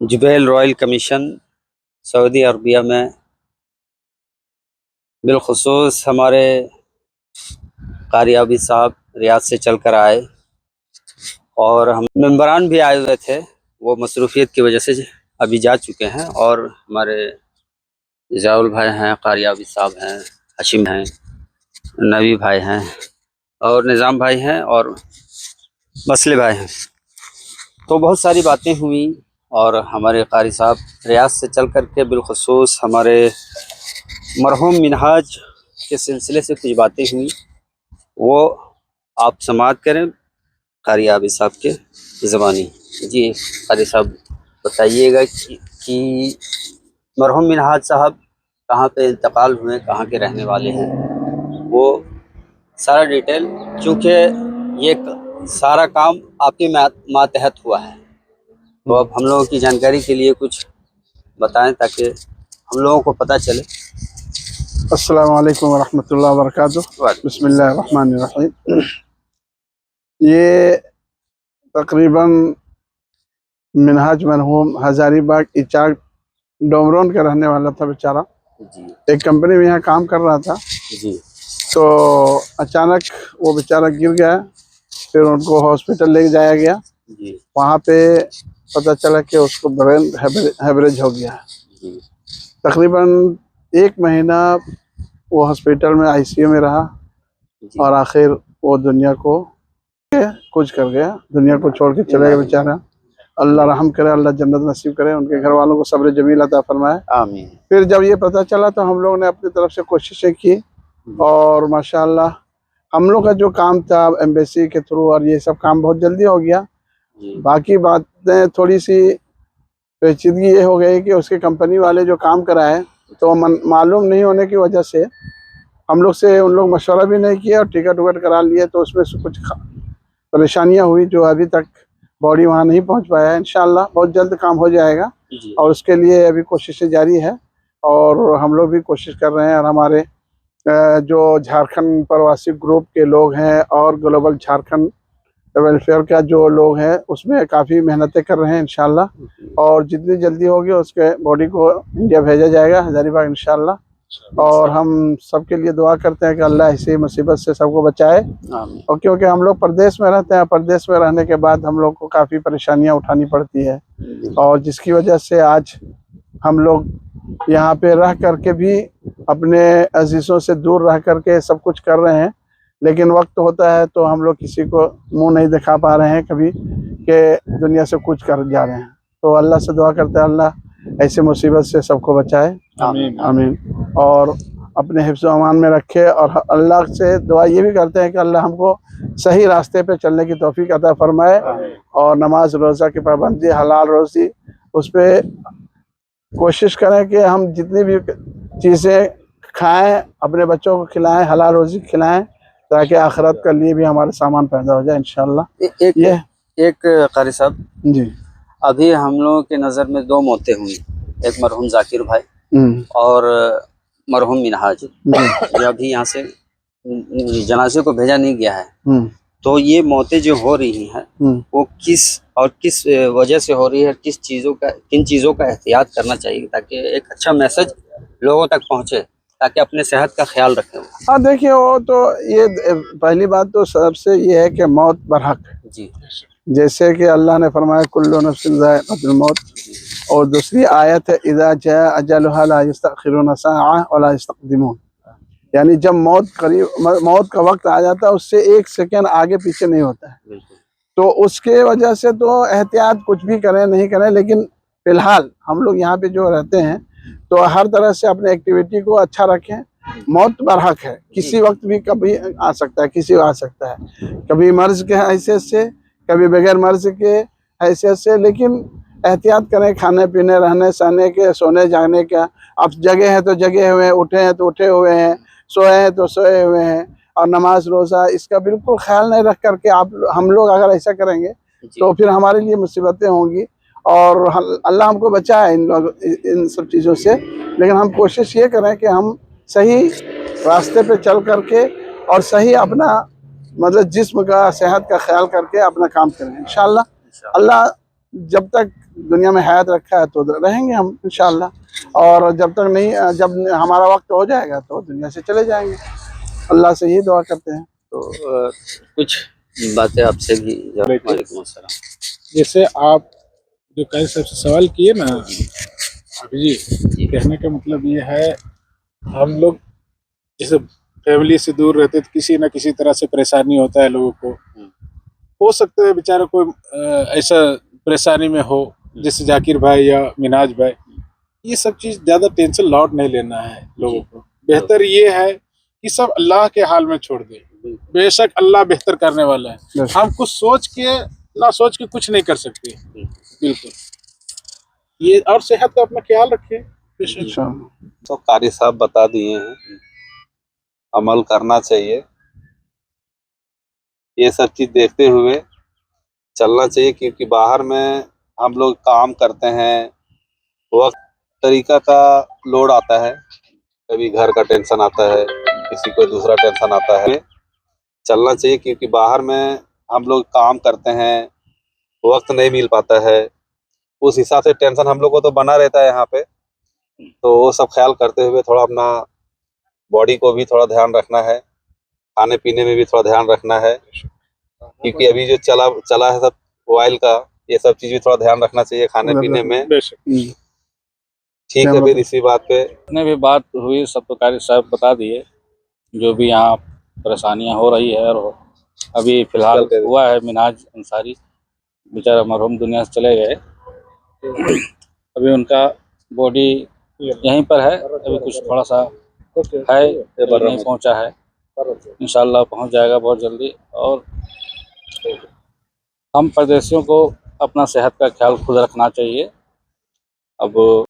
Jubail royal commission Saudi Arabia में बिलखुसूस हमारे कारी आबिद साहब रियाद से चल कर आए और हम मेंबरान भी आए हुए थे। वो मसरूफियत की वजह से अभी जा चुके हैं। और हमारे जाउल भाई हैं, कारी आबिद साहब हैं, हशीम हैं, नबी भाई हैं और निज़ाम भाई हैं और मसले भाई हैं। तो बहुत सारी बातें हुई और हमारे कारी साहब रियाद से चल कर के बिलखुसूस हमारे मरहूम मिनहाज के सिलसिले से कुछ बातें हुई, वो आप समाअत करें कारी आबिद साहब के ज़बानी। जी कारी साहब बताइएगा कि मरहूम मिनहाज साहब कहाँ पे इंतकाल हुए, कहाँ के रहने वाले हैं, वो सारा डिटेल, क्योंकि ये सारा काम आपके मातहत हुआ है। तो अब हम लोगों की जानकारी के लिए कुछ बताएं ताकि हम लोगों को पता चले। अस्सलाम वालेकुम वरहमतुल्लाहि वबरकातुहू। बिस्मिल्लाहिर्रहमानिर्रहीम। ये तकरीबन मिनहाज मरहूम हज़ारीबाग इचाक डोमरोन का रहने वाला था बेचारा। जी एक कंपनी में यहाँ काम कर रहा था। जी तो अचानक वो बेचारा गिर गया, फिर उनको हॉस्पिटल ले जाया गया। जी वहाँ पे पता चला कि उसको ब्रेन हैमरेज हो गया। जी तकरीबन 1 महीना वो हॉस्पिटल में आईसीयू में रहा जी। और आखिर वो दुनिया को कुछ कर गया, दुनिया को छोड़ के चले गए बेचारा। अल्लाह रहम करे, अल्लाह जन्नत नसीब करे, उनके घर वालों को सब्र जमील अता फरमाए। आमीन। फिर जब ये पता चला तो हम लोग ने अपनी तरफ से कोशिशें की और माशाल्लाह हम लोग का जो काम था एम्बेसी के थ्रू और ये सब काम बहुत जल्दी हो गया। बाकी बातें थोड़ी सी पेचीदगी ये हो गई कि उसके कंपनी वाले जो काम कराए तो मालूम नहीं होने की वजह से हम लोग से उन लोग मशवरा भी नहीं किया और टिकट विकट करा लिए, तो उसमें से कुछ परेशानियां हुई जो अभी तक बॉडी वहां नहीं पहुंच पाया है। इंशाल्लाह बहुत जल्द काम हो जाएगा और उसके लिए अभी कोशिशें जारी है और हम लोग भी कोशिश कर रहे हैं। और हमारे जो झारखंड प्रवासी ग्रुप के लोग हैं और ग्लोबल झारखंड वेलफेयर का जो लोग हैं उसमें काफ़ी मेहनतें कर रहे हैं इंशाल्लाह। और जितनी जल्दी होगी उसके बॉडी को इंडिया भेजा जाएगा हज़ारीबाग इंशाल्लाह। और हम सबके लिए दुआ करते हैं कि अल्लाह इसी मुसीबत से सबको बचाए। और क्योंकि हम लोग प्रदेश में रहते हैं, प्रदेश में रहने के बाद हम लोग को काफ़ी परेशानियां उठानी पड़ती है और जिसकी वजह से आज हम लोग यहाँ पे रह करके भी अपने अजीज़ों से दूर रह करके सब कुछ कर रहे हैं। लेकिन वक्त होता है तो हम लोग किसी को मुंह नहीं दिखा पा रहे हैं कभी कि दुनिया से कुछ कर जा रहे हैं। तो अल्लाह से दुआ करते हैं अल्लाह ऐसे मुसीबत से सबको बचाए, आमीन आमीन, और अपने हिफ्ज़ व अमान में रखे। और अल्लाह से दुआ ये भी करते हैं कि अल्लाह हमको सही रास्ते पे चलने की तौफीक अता फरमाए और नमाज रोज़ा की पाबंदी, हलाल रोज़ी, उस पर कोशिश करें कि हम जितनी भी चीज़ें खाएं अपने बच्चों को खिलाएं, हलाल रोज़ी खिलाएं ताकि आखिरत के लिए भी हमारे सामान पैदा हो जाए इंशाल्लाह। एक कारी साहब जी, अभी हम लोगों के नज़र में 2 मौतें हुई, एक मरहूम जाकिर भाई और मरहूम मिनहाज। अभी यहाँ से जनाजे को भेजा नहीं गया है। तो ये मौतें जो हो रही हैं वो किस वजह से हो रही है, किन चीज़ों का एहतियात करना चाहिए ताकि एक अच्छा मैसेज लोगों तक पहुँचे ताकि अपने सेहत का ख्याल रखें। हाँ देखिए, वो तो ये पहली बात तो सबसे ये है कि मौत बरहक जी, जैसे कि अल्लाह ने फरमाया कुल्लु नफ्सिन ज़ाइक़तुल मौत, और दूसरी आयत है इज़ा जाअ अजलुहा ला यस्तअखिरूना साअह व ला यस्तक़दिमून, यानी जब मौत का वक्त आ जाता है उससे 1 सेकंड आगे पीछे नहीं होता है। तो उसके वजह से तो एहतियात कुछ भी करें नहीं करें, लेकिन फ़िलहाल हम लोग यहाँ पे जो रहते हैं तो हर तरह से अपने एक्टिविटी को अच्छा रखें। मौत बरहक है, किसी वक्त भी कभी आ सकता है, किसी को आ सकता है, कभी मर्ज के हैसियत से, कभी बगैर मर्ज के हैसियत से। लेकिन एहतियात करें खाने पीने, रहने सहने के, सोने जाने का। अब जगह है तो जगह हुए हैं, उठे हैं तो उठे हुए हैं, सोए हैं तो सोए हुए हैं, और नमाज रोज़ा इसका बिल्कुल ख्याल नहीं रख करके हम लोग अगर ऐसा करेंगे तो फिर हमारे लिए मुसीबतें होंगी और अल्लाह हमको बचाए इन सब चीज़ों से। लेकिन हम कोशिश ये करें कि हम सही रास्ते पे चल करके और सही अपना मतलब जिस्म का, सेहत का ख्याल करके अपना काम करें इंशाल्लाह। अल्लाह जब तक दुनिया में हयात रखा है तो रहेंगे हम इंशाल्लाह, और जब तक नहीं, जब हमारा वक्त हो जाएगा तो दुनिया से चले जाएंगे। अल्लाह से यही दुआ करते हैं। तो कुछ बातें आपसे भी। वालेकुम अस्सलाम। जैसे आप जो कई सबसे सवाल किए ना अभी जी, कहने का मतलब ये है, हम लोग जैसे फैमिली से दूर रहते तो किसी न किसी तरह से परेशानी होता है लोगों को। हो सकता है बेचारा कोई ऐसा परेशानी में हो, जैसे जाकिर भाई या मिनाज भाई, ये सब चीज़ ज़्यादा टेंशन लौट नहीं लेना है लोगों को। बेहतर ये है कि सब अल्लाह के हाल में छोड़ दे। बेशक अल्लाह बेहतर करने वाला है, हम कुछ सोच के ना सोच के कुछ नहीं कर सकते। बिल्कुल ये, और सेहत का अपना ख्याल रखें। तो कारी साहब बता दिए हैं, अमल करना चाहिए, ये सब चीज देखते हुए चलना चाहिए, क्योंकि बाहर में हम लोग काम करते हैं, वक्त तरीका का लोड आता है, कभी घर का टेंशन आता है, किसी को दूसरा टेंशन आता है। चलना चाहिए क्योंकि बाहर में हम लोग काम करते हैं, वक्त नहीं मिल पाता है, उस हिसाब से टेंशन हम लोग को तो बना रहता है यहाँ पे। तो वो सब ख्याल करते हुए थोड़ा अपना बॉडी को भी थोड़ा ध्यान रखना है, खाने पीने में भी थोड़ा ध्यान रखना है, क्योंकि अभी जो चला है सब ऑयल का, ये सब चीज भी थोड़ा ध्यान रखना चाहिए खाने पीने में। ठीक है, फिर इसी बात पे जितने भी बात हुई सब तो कारी साहब बता दिए, जो भी यहाँ परेशानियाँ हो रही है। और अभी फिलहाल हुआ है मिनाज अंसारी, बेचारा मरहूम दुनिया से चले गए। अभी उनका बॉडी यहीं पर है, अभी कुछ थोड़ा सा है, नहीं पहुंचा है, इंशाल्लाह पहुंच जाएगा बहुत जल्दी। और हम परदेशियों को अपना सेहत का ख्याल खुद रखना चाहिए। अब